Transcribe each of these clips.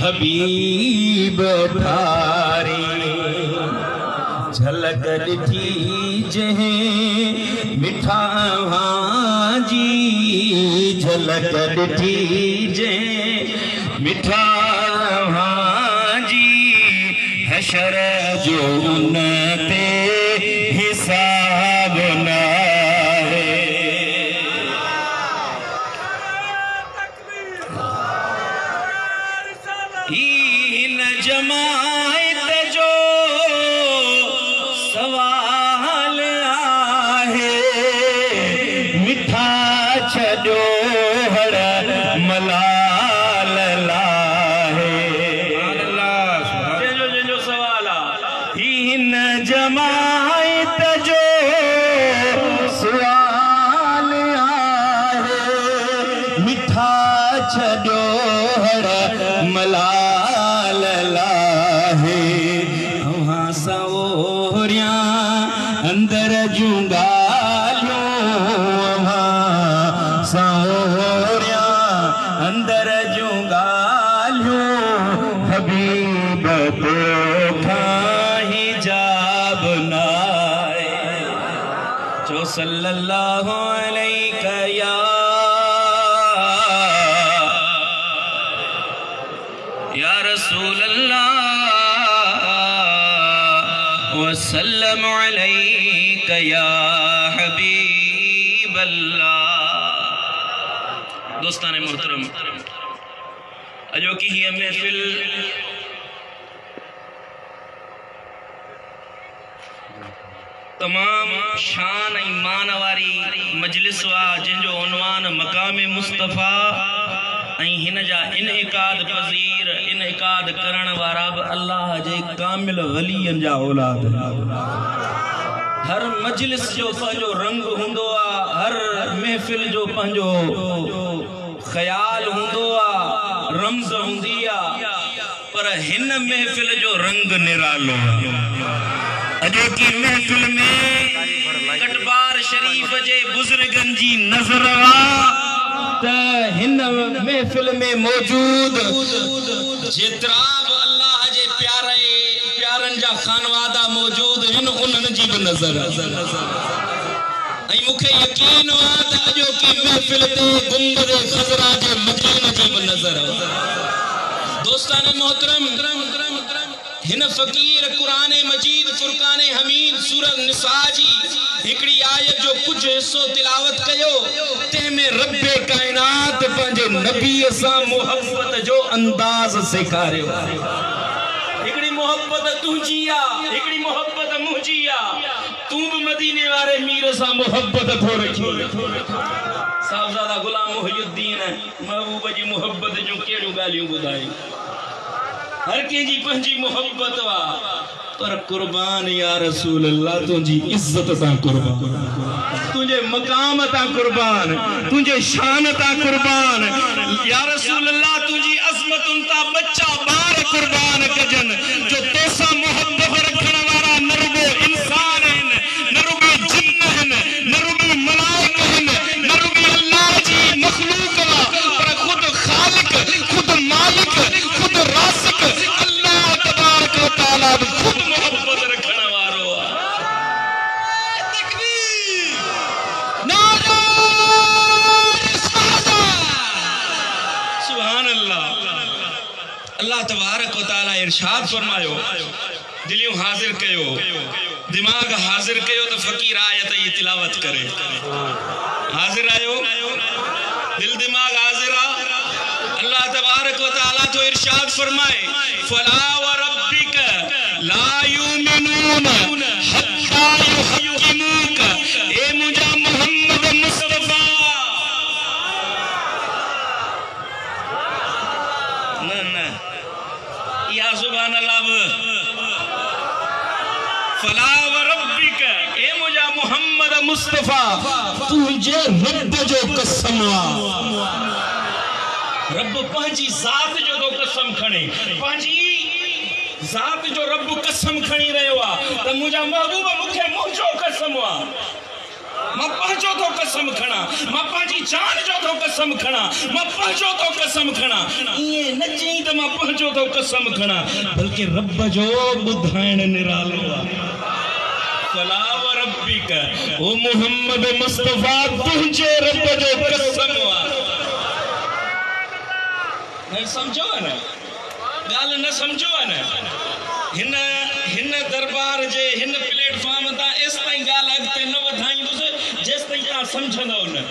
हबीब ठारी झलक ॾिठी जंहिं मिठा जी झलक ॾिठी जंहिं मिठा जी हशर जो उन ते हिसाब न इन जमायत जो सवाल आहे मिठा छॾो हर मलाल लाहे जो सवाल आहे इन जमायत जो सवाल आहे मिठा छॾो हर मलाल लाहे अव्हां सवोरिया अंदर जूं ॻाल्हियूं अव्हां सवोरिया अंदर जूं ॻाल्हियूं हबीब तोखां हिजाब नाहे जो सल्लल्लाहु अलैहि या रसूल अल्लाह वसल्लम अलैका या हबीब अल्लाह। दोस्तान मोहतरम अजो की ही महफिल तमाम शान ईमान वारी मजलिस वा जिनजो उन्वान मकाम मुस्तफ़ा हिन जा इनइकाद पज़ीर इनइकाद करण वारा अल्लाह जे कामिल वलियन जा औलाद हर मजलिस जो पंहिंजो रंग हुंदो आ हर महफिल जो पंहिंजो ख्याल हुंदो आ रमज़ हुंदी आ पर हिन महफिल जो रंग निरालो अजो की महफिल में कटबार शरीफ जे बुजुर्गन जी नजर हिन महफिल में मौजूद जेतरा अल्लाह जे प्यारन जा खानवादा मौजूद हिन उन्हनि जी भी नजर ऐं मूंखे यकीन वा त अजो की महफिल ते गुंबद खजरा जे मदीन जी भी नजर दोस्तान मोहतरम हिन फकीर कुरान मजीद फुरकान हमीद सूरत निसा जी हिकड़ी आयत जो कुछ हिस्सो तिलावत कयो ते में रब्बे कायनात पंहिंजे नबी सा मोहब्बत जो अंदाज सेखारियो हिकड़ी मोहब्बत तुंहिंजी आ हिकड़ी मोहब्बत मुंहिंजी आ तू भी मदीने वारे मीर सा मोहब्बत थो रखी साहबजादा गुलाम मुहियुद्दीन महबूब जी मोहब्बत जो केड़ियूं ॻाल्हियूं ॿुधाई हर कंहिंजी पंहिंजी मोहब्बत वा पर कुर्बान या रसूल अल्लाह तुझी इज्जत ता कुर्बान तुझे मकाम ता कुर्बान तुझे शान ता कुर्बान या रसूल अल्लाह तुझी अजमतुन ता बच्चा बार कुर्बान कजन जो तोसा मोहब्बत रखण वाला न रुगो इंसान हन न रुगो जिन्न हन न रुगो मलाइक हन न रुगो अल्लाह जी मखलूक वा पर खुद खालिक खुद मालिक खुद रासिक अल्लाह तबारक व तआला खुद मोहब्बत रखण वारो तकबीर नारा सुभान अल्लाह अल्लाह तबारक व तआला इरशाद फरमायो दिलियों हाजिर कयो दिमाग हाजिर कयो तो फकीर आयत ये तिलावत करे हाजिर आयो दिल दिमाग हाजिर आ अल्लाह तबारक व तआला तो इरशाद फरमाए फला व रब्बिक ला युमिनून हत्ता युहक्किमूक ए मुझा मोहम्मद मुस्तफा न या सुभान अल्लाह फला व रब्बिक ए मुझा मोहम्मद मुस्तफा तुझे रब जो कसम रब पंहिंजी ज़ात जो तो कसम खणे पंहिंजी ज़ात जो रब कसम खणी रहियो आ त मुंहिंजा महबूब मूंखे मुंहिंजो कसम आ मां पंहिंजो तो कसम खणा, मां पंहिंजी जान जो तो कसम खणा, मां पंहिंजो तो कसम खणा। ये न चई त मां पंहिंजो तो कसम खणा, बल्कि रब जो ॿुधाइण निरालो आहे। फला व रब्बिक, ओ मोहम्मद मुस्तफा तुंहिंजे रब जो कसम आहे। न समझो न गाल, न समझो न हिन दरबार जे हिन प्लेटफॉर्म ता इस ताईं गाल अगते न वधाईंदुसि जेस ताईं तव्हां समझंदव न।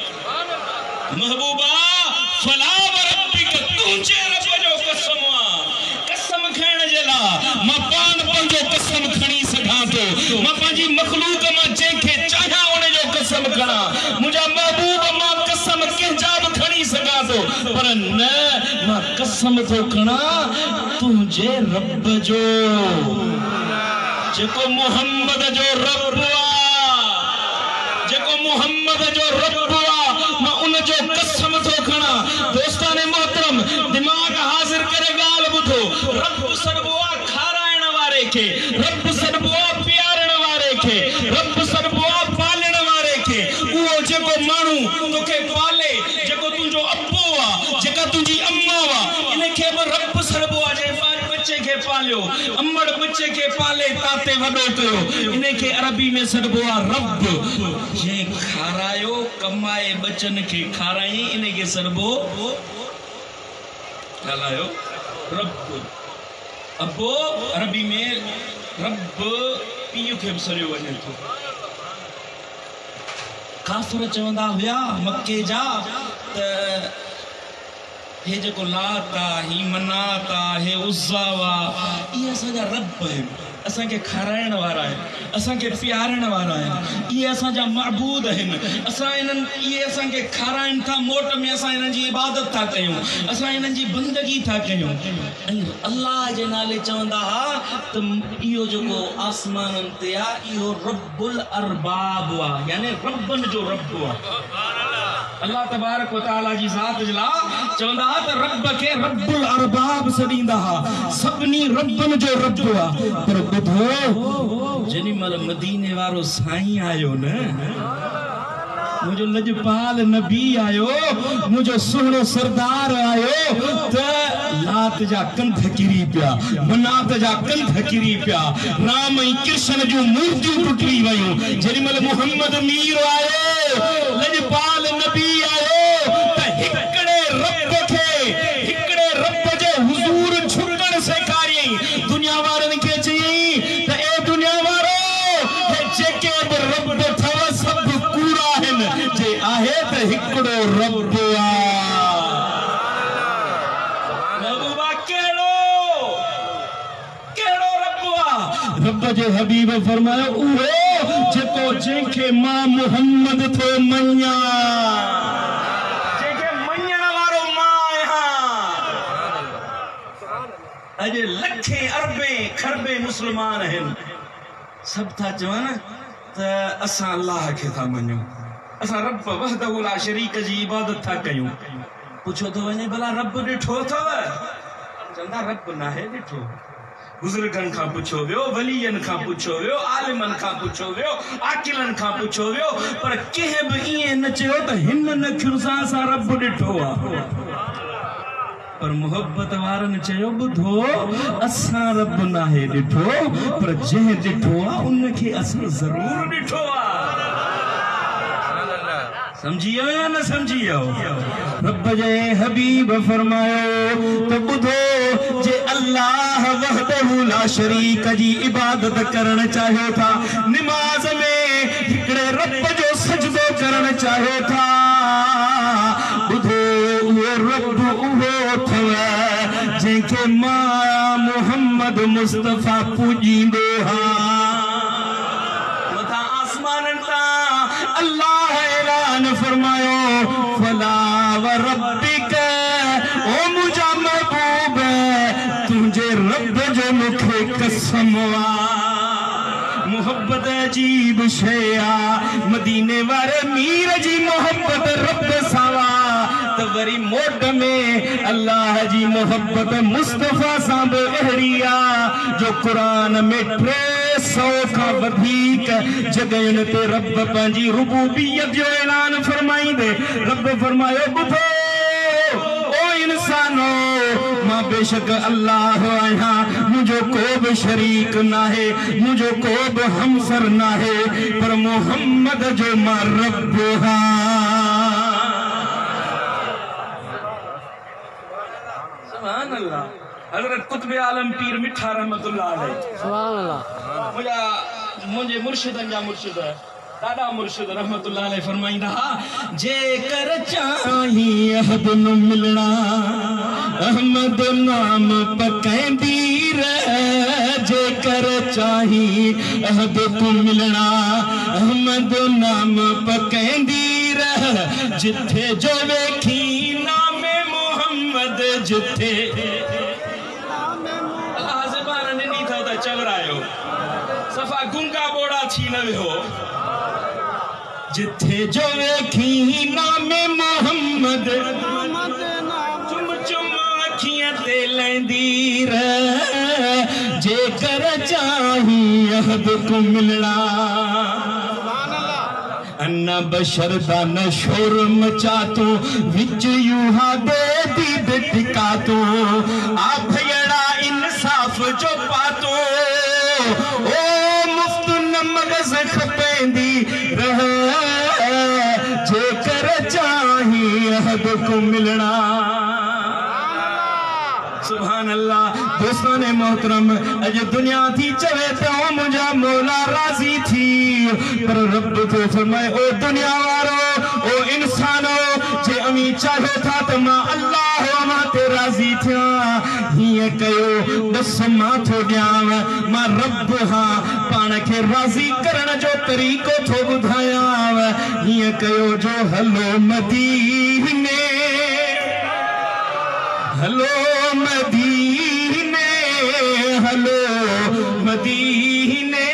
महबूबा फला व रब्बिक, तुंहिंजे रब जो कसम आहे। कसम खणण जे लाइ मां पान पंहिंजो कसम खणी सघां थो, मां पंहिंजी मखलूक मां जंहिंखे चाहियां उन जो कसम खणा। मुंहिंजा महबूब मां कसम कंहिंजा बि खणी सघां थो, पर न मां कसम थो खणा तुंहिंजे रब जो, जेको मोहम्मद जो रब आहे, जेको मोहम्मद जो रब आहे, मां उन जो कसम थो खणा। दोस्ताने मोहतरम, दिमाग हाज़िर करे ॻाल्हि ॿुधो। रब सॾिबो आहे खाराइण वारे खे, रब सॾिबो आहे पीआरण वारे खे, रब सॾिबो आहे पालण वारे खे। उहो जेको माण्हू तोखे पाले, जेको तुंहिंजो अब्बो आहे, जेका तुंहिंजी अम्मा आहे, इन खे बि रब सॾिबो आहे। बच्चे के पालियो, अम्मड़ बच्चे के पाले ताते वडो कयो, इने के अरबी में सॾिबो आहे रब। जे खारायो कमाए बचन के खाराई, इने के सॾिबो ॻाल्हायो रब। अब्बो अरबी में रब पीउ खे बि सॾियो वञे थो। काफ़िर चवंदा हुया मक्के जा त हे जेको लात आहे, ही मनात आहे, हे उज़्ज़ा आहे, इहे असांजा रब आहिनि, असांखे खाराइण वारा आहिनि, असांखे पीआरण वारा आहिनि, इहे असांजा महबूद आहिनि। असां इहे असांखे खाराइनि था, मोट में असां इन्हनि जी इबादत था कयूं, असां इन्हनि जी बंदगी था कयूं। ऐं अल्लाह जे नाले चवंदा हुआ त इहो जेको आसमाननि ते आहे इहो रब्बुल अरबाब आहे, यानी रबनि जो रब आहे। अल्लाह तबारक व तआला जी ज़ात जे लाइ चवंदा त रब खे रब्बुल अरबाब सॾींदा हुआ, सभिनी रबनि जो रब आहे। पर ॿुधो, जेॾी महिल मदीने वारो साईं आयो न, मुझो लजपाल नबी आयो, मुझो सुहिणो सरदार आयो, त लात जा कंध किरी पिया, मनात जा कंध किरी पिया, राम ऐं कृष्ण जूं मूर्तियूं टुटी वयूं। जेॾी महिल मोहम्मद मीर आयो, लजपाल नबी आयो, त हिकिड़े रब खे, हिकिड़े रब जे हुज़ूर झुकण सेखारियईं। दुनिया वारनि खे चयईं त ए दुनिया वारो, जेके बि रब अथव सभु कूड़ा आहिनि, जे आहे त हिकिड़ो रब आहे। महबूबा कहिड़ो रब आहे? रब जे हबीब फरमायो उहो जेको जंहिंखे मां मोहम्मद थो मञां, जंहिंखे मञण वारो मां आहियां। अॼु लखे अरबे खरबे मुस्लमान आहिनि, सभु था चवनि त असां अल्लाह खे था मञूं, असां रब वहदहु ला शरीक जी इबादत था कयूं। पुछो थो वञे भला रब ॾिठो अथव? चवंदा रब नाहे ॾिठो। बुज़ुर्गनि खां पुछो वियो, वलीयनि खां पुछो वियो, आलिमनि खां पुछो वियो, आकिलनि खां पुछो वियो, पर कंहिं बि ईअं न चयो त हिन नखियुनि सां असां रब ॾिठो आहे। पर मोहब्बत वारनि चयो ॿुधो, असां रब नाहे ॾिठो, पर जंहिं ॾिठो आहे उनखे असां ज़रूर ॾिठो आहे। समझियो या न समझियो? रब जे हबीब फरमायो त ॿुधो, जे अल्लाह वहदहु ला शरीक जी इबादत करण चाहियो था, निमाज़ में हिकिड़े रब जो सजदो करण चाहियो था, ॿुधो उहो रब उहो अथव जंहिंखे मां मोहम्मद मुस्तफ़ा पूॼींदो हा। मथां आसमाननि तां अल्लाह ऐलान फरमायो, फला व रब्बिक, ओ मुंहिंजा महबूब तुंहिंजे रब जो मूंखे कसम आहे। मोहब्बत अजीब शइ आहे, मदीने वारे मीर जी मोहब्बत रब सां त वरी मोट में अल्लाह जी मोहब्बत मुस्तफ़ा सां बि अहिड़ी आहे जो क़ुरान में 3 100 खां वधीक जगहन ते रब पंहिंजी रुबूबियत जो ऐलान फरमाईंदे रब फरमायो ॿुधो ओ इंसानो मां बेशक अल्लाह आहियां मुझो को भी शरीक ना है मुझो को भी हमसर ना है पर मोहम्मद जो मां रब हां सुभान अल्लाह हजरत कुतुब आलम पीर मिठा रहमतुल्लाह अलैह सुभान अल्लाह मुझे मुर्शिदन जा मुर्शिद दादा मुर्शिद रहमतुल्लाह अलैह फरमाइंदा जे कर चाही अहद न मिलना अहमद नाम पकैंदी रह जे कर चाही अहद को मिलना अहमद नाम पकैंदी रह जिथे जो वेखी नाम मोहम्मद जिथे चवरायो सफा गुंगा बोड़ा थी न हो जिथे जो वेखी नाम मोहम्मद चुम चुम अखियां ते लेंदी रह जे कर चाही अहद को मिलना अन्ना बशर दा न शोर मचा तो विच यूहा दे दी बिटिका तो आ भयड़ा इंसाफ जो पातो ओ मुफ्त न मगज खपेंदी रह जे कर चाही अहद को मिलना सुभान अल्लाह दोस्ताने मोहतरम अज दुनिया थी चवे तो मुझा मौला राजी थी पर रब तो फरमाए ओ दुनिया वारो ओ इंसानो जे अमी चाहे था तो मां अल्लाह मां ते राजी थिया हिय कयो बस मां थो ॾियांव मां रब हां पाण खे राजी करण जो तरीक़ो थो ॿुधायांव हिय कयो जो हलो मदीने हलो मदीने हलो मदीने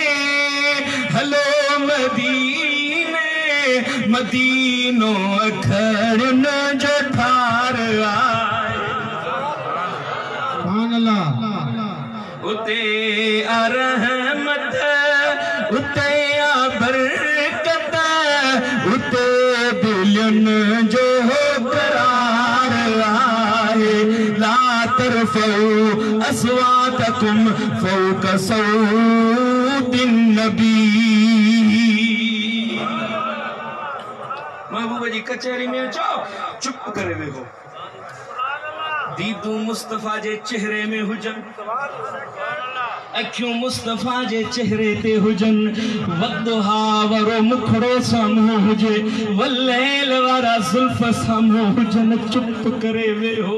हलो मदीने मदीनो अखड़न जो ठार उते अरहमत उते बरकत उते दिलन जो करार आए ला तरफऊ अस्वातकुम फौक सौतिन नबी महबूब जी कचहरी में अचो चुप करे वेहो दीदू मुस्तफा जे चेहरे में हुजन अखियों मुस्तफा जे चेहरे ते हुजन वद्दुहा वरो मुखड़ो साम्हूं हुजे वल्लैल वारा ज़ुल्फ साम्हूं हुजन चुप करे वेहो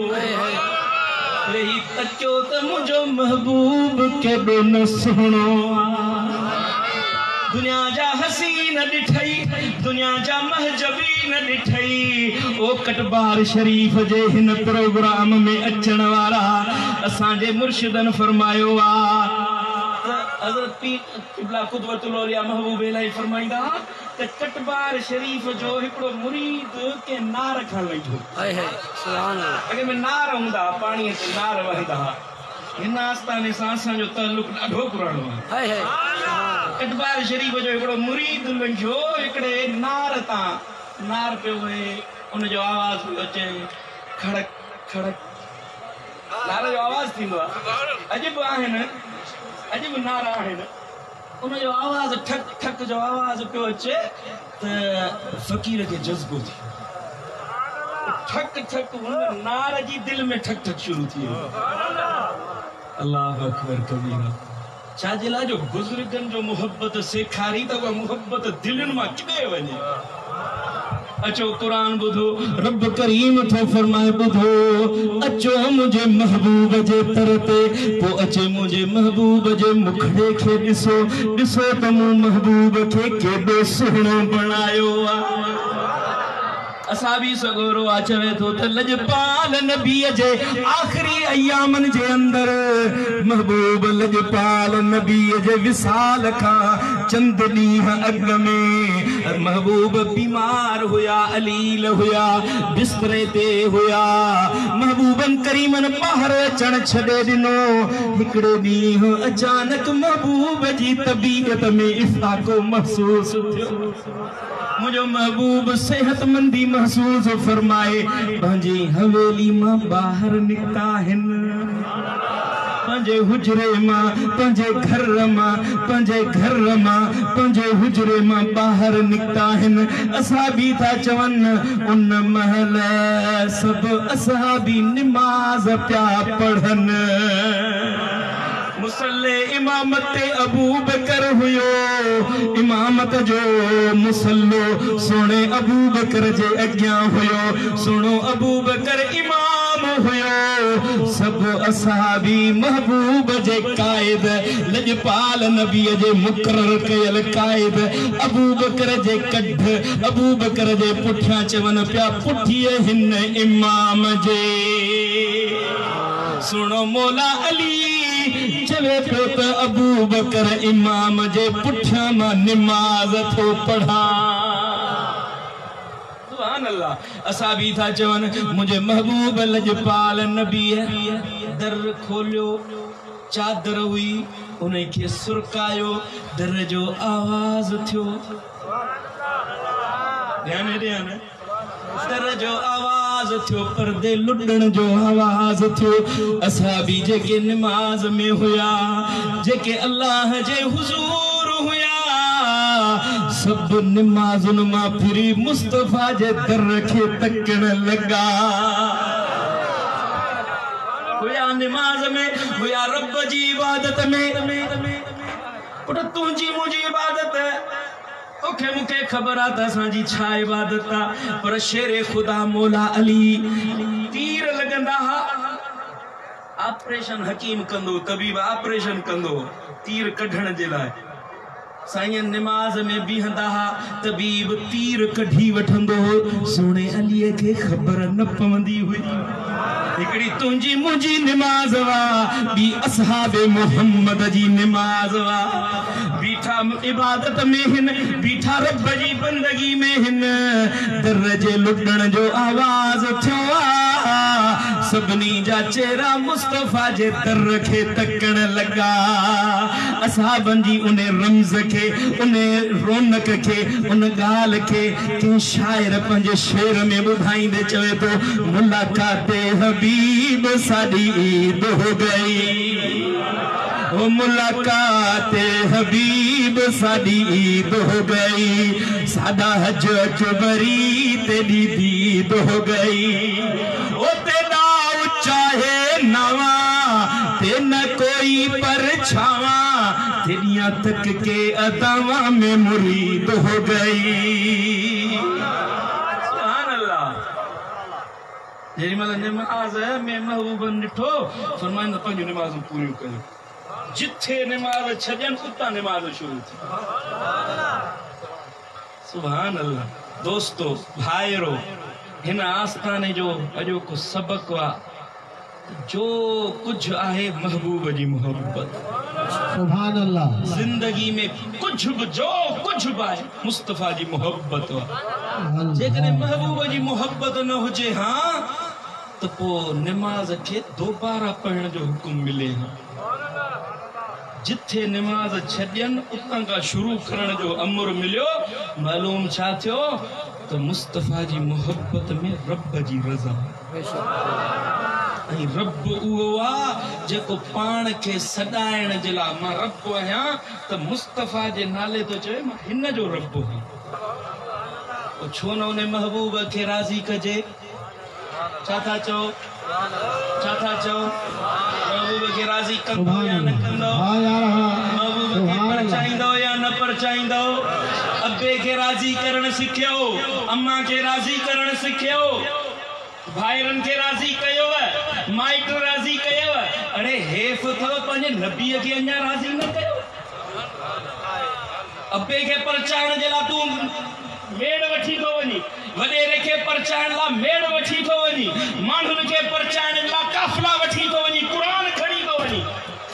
रही तचो त मुझो महबूब केॾो न सुहिणो दुनिया जा हसीन ॾिठई दुनिया जा महजबी न ॾिठई ओ कटबार शरीफ जे हिन प्रोग्राम में अचण वारा असांजे मुर्शिदन फरमायो आ हज़रत पीर क़िबला क़ुदवतुल औलिया महबूब इलाही फरमाईंदा त कटबार शरीफ जो हिकिड़ो मुरीद के नार खां लॻो सुभान अल्लाह अॻे में नार हूंदा पाणीअ ते नार वहंदा हिन आस्थाने सां असांजो ताल्लुक ॾाढो पुराणो आहे कटबार शरीफ जो हिकिड़ो मुरीद लंघियो हिकिड़े नार तां नार पियो वहे उनजो आवाज़ पियो अचे खड़क खड़क नार जो आवाज़ थींदो आहे अजब आहिनि अजब नार आहिनि उनजो आवाज़ ठक ठक जो आवाज़ पियो अचे त फ़कीर खे जज़्बो थी ठक ठक हुन नार जी दिलि में ठक ठक शुरू थी अल्लाह अकबर कबीरा छाजे लाइ जो बुज़ुर्गनि जो मोहब्बत सेखारी त उहा मोहब्बत दिलनि मां किथे वञे अचो कुरान ॿुधो रब करीम थो फरमाए ॿुधो अचो मुंहिंजे महबूब जे दर ते पोइ अचे मुंहिंजे महबूब जे मुखड़े खे ॾिसो ॾिसो त मूं महबूब खे केॾो सुहिणो बणायो आहे असाबी सगोरो आचवे तो लजपाल नबी जे आखिरी अयामन जे अंदर महबूब लजपाल नबी जे विसाल का चंद ॾींह अग में महबूब बीमार हुया, अलील हुया, बिस्तरे ते हुया। महबूबन करीमन बाहर अचण छॾे ॾिनो। हिकिड़े ॾींह अचानक महबूब जी तबीयत में इफ़ाक़ो महसूस थियो। मुझो महबूब सेहतमंदी महसूस फरमाए पंहिंजी हवेली मां बाहर निकता आहिनि, पंहिंजे हुजरे मां, पंहिंजे घर मां, पंहिंजे घर मां, पंहिंजे हुजरे मां बाहर निकता आहिनि। असहाबी था चवनि उन महल सभु असहाबी निमाज़ पिया पढ़नि। मुसल्ले इमामत अबू बकर हुयो, इमामत जो मुसल्लो सोने अबू बकर जे अग्यां हुयो। सुनो अबू बकर इमाम हुयो। सब असहाबी महबूब जे कायद लजपाल नबी जे मुकर्रर कयल कायद अबू बकर जे कढ, अबू बकर जे पुठियां चवन पिया पुठिए हिन इमाम जे। सुनो मौला अली चवे पियो त अबू बकर इमाम जे पुठियां मां निमाज़ थो पढ़ा। सुभान अल्लाह। असाबी था चवन मुझे महबूब लजपाल नबी दर खोलियो, चादर हुई उन खे सुरकायो, दर जो आवाज थियो। ध्यान ध्यान दर जो आवाज थियो, पर्दे लुटण जो आवाज थियो। असहाबी जेके नमाज में हुया, जेके अल्लाह जे हुजूर हुया, सब नमाज़ुन मां फिरी मुस्तफा जे दर खे तकण लगा। हुया नमाज में, हुया रब जी इबादत में। पुट तुंहिंजी मुंहिंजी इबादत तोखे मूंखे ख़बर आहे त असांजी छा इबादत आहे, पर शेरे खुदा मौला अली तीर लॻंदा हा, ऑपरेशन हकीम कंदो, तबीब ऑपरेशन कंदो तीर कढण जे लाइ। साईं नमाज में बीहंदा हा, तबीब तीर कढी वठंदो। सोने अलीअ खे ख़बर न पवंदी हुई। हिकिड़ी तुंहिंजी मुंहिंजी निमाज़ वा, ॿी असहाबे मोहम्मद जी निमाज़ वा। बीठा इबादत में हिन, बीठा रब जी बंदगी में हिन, दर जे लुटण जो आवाज थियो। सभिनी जा चेहरा मुस्तफा जे दर खे तकण लगा। असहाबन जी उन रमज़ खे, उन रौनक खे, उन ॻाल्हि खे कंहिं शाइर पंहिंजे शेर में ॿुधाईंदे चवे थो, मुलाकाते हबीब साडी ईद हो गई, ओ मुलाकाते हबीब साडी ईद हो गई, साडा हज अकबरी तेरी दीद हो गई। ओ तेरा चाहे नवा ते न कोई परछावा, तेरिया तक के अदावा में मुरीद हो गई। सुभान अल्लाह। जेरी मल नमाज में महबूबन ॾिठो फरमाइंदा पंहिंजूं नमाज़ूं पूरियूं कयूं। जिथे नमाज छजन उतां नमाज शुरू थी। सुभान अल्लाह। दोस्तो भाइरो, हिन आस्थाने जो अॼोको सबक वा, जो कुछ आहे महबूब जी मोहब्बत। सुभान अल्लाह। जिंदगी में कुछ भी, जो कुछ भी आहे मुस्तफा जी मोहब्बत वा। जेकॾहिं महबूब जी मोहब्बत न हुजे हाँ तो पोइ नमाज खे दोबारा पढ़ण जो हुकुम मिले हाँ। जिथे नमाज छॾियनि उतां खां शुरू करण जो अमर मिलियो। मालूम छा थियो तो मुस्तफा जी मोहब्बत में रब जी रज़ा। ऐं रब उहो आहे जेको पाण खे सॾाइण जे लाइ, मां रब आहियां त मुस्तफा जे नाले तो चवे मां हिन जो रब आहियां। पोइ छो न उन महबूब खे राज़ी कजे। छा था चओ, छा था चओ? महबूब खे राज़ी कंदो या न कंदो? महबूब खे परचाईंदो या न परचाईंदो? अब्बे खे राज़ी करण सिखियो, अम्मा खे राज़ी करण सिखियो, भाइरन खे राज़ी कयो, माइट राज़ी कयो। अरे हेफ़ अथव पंहिंजे नबीअ खे अञा राज़ी न कयो। अब्बे खे परचाइण जे लाइ तूं मेड़ वठी तो वनी, वडेरे के परचाइण ला मेड़ वठी तो वनी, माण्हुनि के परचाइण ला काफिला वठी तो वनी, कुरान खणी तो वनी।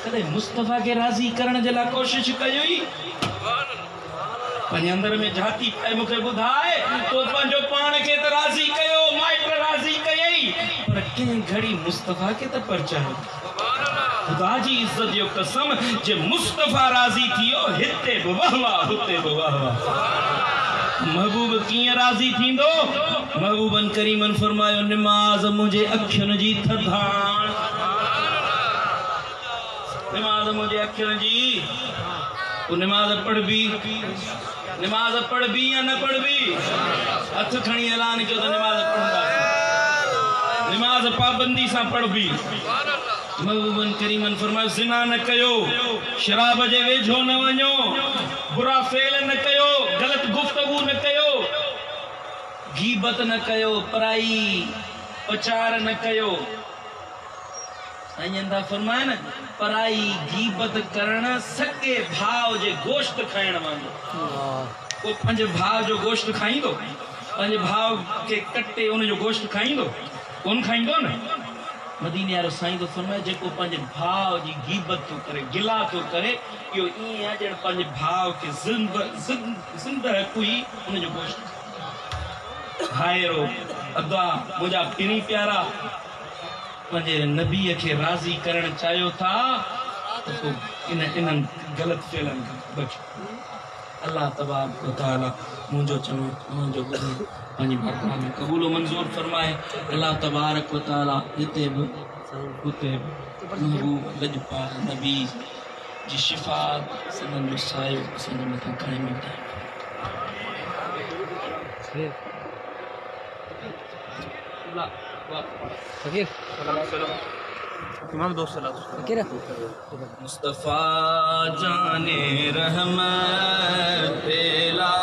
कदे मुस्तफा के राज़ी करण जे ला कोशिश कई पंहिंजे अंदर में जाती पाए मूंखे ॿुधाए तो पंहिंजो पाण के त राज़ी कयो, माइट राज़ी कयई, पर कंहिं घड़ी मुस्तफा के त परचाइण। खुदा जी इज्जत जो कसम जे मुस्तफा राज़ी थियो हिते बि वाह वाह हुते बि वाह वाह। महबूब कीअं राज़ी थींदो? महबूबन करीमन फरमायो निमाज़ मुंहिंजे अखियुनि जी थधाण, निमाज़ मुंहिंजे अखियुनि जी। तू निमाज़ पढ़बी, निमाज़ पढ़बी या न पढ़बी? हथ खणी ऐलान कयो त निमाज़ पढ़ंदासीं, निमाज़ पाबंदी सां पढ़बी। महबूबन करीमन फरमायो ज़िना न कयो, शराब जे वेझो न वञो, बुरा फेल न कयो, गलत गुफ्तगू न कयो, गीबत न कयो, पराई पचार न कयो। साईं फरमाए न पराई गीबत करण सके भाव जे गोश्त खाइण वांगुरु। को पंहिंजे भाव जो गोश्त खाईंदो, पंहिंजे भाव के कटे उन जो गोश्त खाईंदो? कोन खाईंदो न। मदीने वारो साईं तो फरमाए जेको पंहिंजे भाव जी गीबत तो करे, गिला तो करे, इहो ईअं आहे ॼण पंहिंजे भाव के ज़िंदह कोई उन जो गोश्त खाएरो। अदा मुंहिंजा पिनी प्यारा पंहिंजे नबीअ खे राज़ी करण चाहियो था तो इन्हनि ग़लत फेलनि खां बचो। अल्लाह तबारक व तआला मुंहिंजो चवण मुंहिंजो ॿुधण पंहिंजी बारगाह में क़बूल व मंज़ूर फरमाए। अल्लाह तबारक व तआला हिते बि हुते बि महबूब लॼपाल नबी जी शिफ़ात सदन जो सायो असांजे मथां क़ाइम रहे। इमाम दोस्त मुस्तफा जाने रहमत पेला